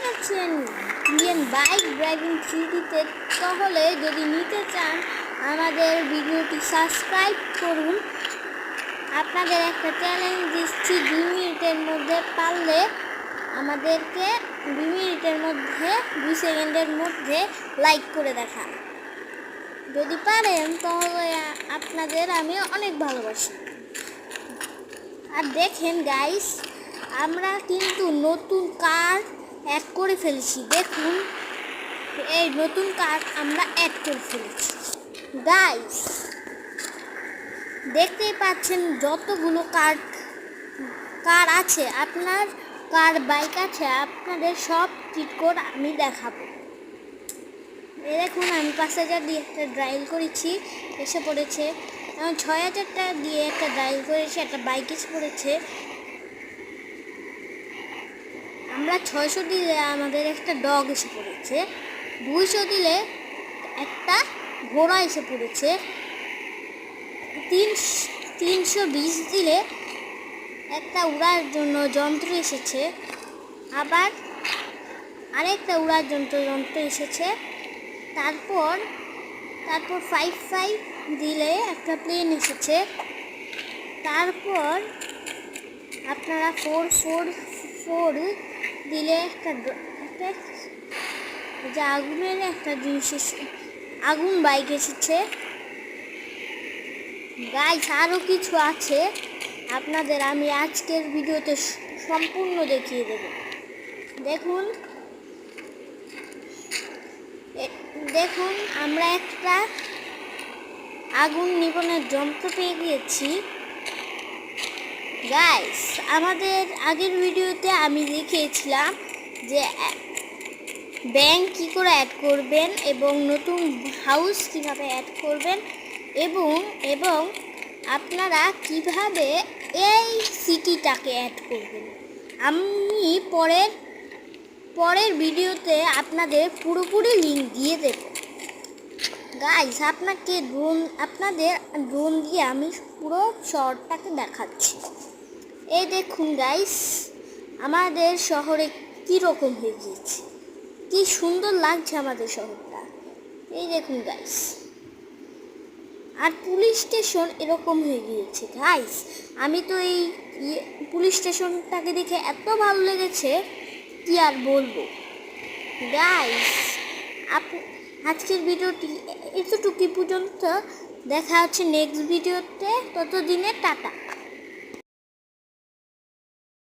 যাচ্ছেন Indian bike driving 3Dতে, তাহলে যদি নিতে চান আমাদের ভিডিওটি সাবস্ক্রাইব করুন। আপনাদের একটা চ্যালেঞ্জ দিচ্ছি, 2 মিনিটের মধ্যে পারলে আমাদেরকে 2 মিনিটের মধ্যে 2 সেকেন্ডের মধ্যে লাইক করে দেখান। যদি পারেন তাহলে আপনাদের আমি অনেক ভালোবাসি। আর দেখেন গাইস, আমরা কিন্তু নতুন কার অ্যাড করে ফেলেছি। দেখুন, এই নতুন কার আমরা অ্যাড করে ফেলেছি গাইস। দেখতেই পাচ্ছেন যতগুলো কার আছে, আপনার কার বাইক আছে, আপনাদের সব চিট কোড আমি দেখাবো। এই দেখুন, আমি 5,000 দিয়ে একটা ড্রাইভ করেছি, এসে পড়েছে। এখন 6,000 টাকা দিয়ে একটা ড্রাইভ করেছি, একটা বাইক এসে পড়েছে। আমরা 600 দিলে আমাদের একটা ডগ এসে পড়েছে, 200 দিলে একটা ঘোড়া এসে পড়েছে, 320 দিলে একটা উড়ার জন্য যন্ত্র এসেছে, আবার আরেকটা উড়ার যন্ত্র এসেছে। তারপর 55 দিলে একটা প্লেন এসেছে। তারপর আপনারা 444 দিলে একটা যে আগুনের একটা জিনিস, আগুন বাইক এসেছে গাইস। আরও কিছু আছে, আপনাদের আমি আজকের ভিডিওতে সম্পূর্ণ দেখিয়ে দেব। দেখুন, আমরা একটা আগুন নিবনের যন্ত্র পেয়ে গিয়েছি গাইস। আমাদের আগের ভিডিওতে আমি দেখিয়েছিলাম যে ব্যাংক কী করে অ্যাড করবেন এবং নতুন হাউস কীভাবে অ্যাড করবেন এবং আপনারা কিভাবে এই সিটিটাকে অ্যাড করবেন। আমি পরের ভিডিওতে আপনাদের পুরোপুরি লিঙ্ক দিয়ে দেব গাইস। আপনাদের ড্রোন দিয়ে আমি পুরো শহরটাকে দেখাচ্ছি। এই দেখুন গাইস, আমাদের শহরে কীরকম হয়ে গিয়েছে, কি সুন্দর লাগছে আমাদের শহরটা। এই দেখুন গাইস, আর পুলিশ স্টেশন এরকম হয়ে গিয়েছে গাইস। আমি তো এই পুলিশ স্টেশনটাকে দেখে এত ভালো লেগেছে, কি আর বলবো গাইস। আজকের ভিডিওটি এতটুকু পর্যন্ত, দেখা হচ্ছে নেক্সট ভিডিওতে। ততদিনে টাটা।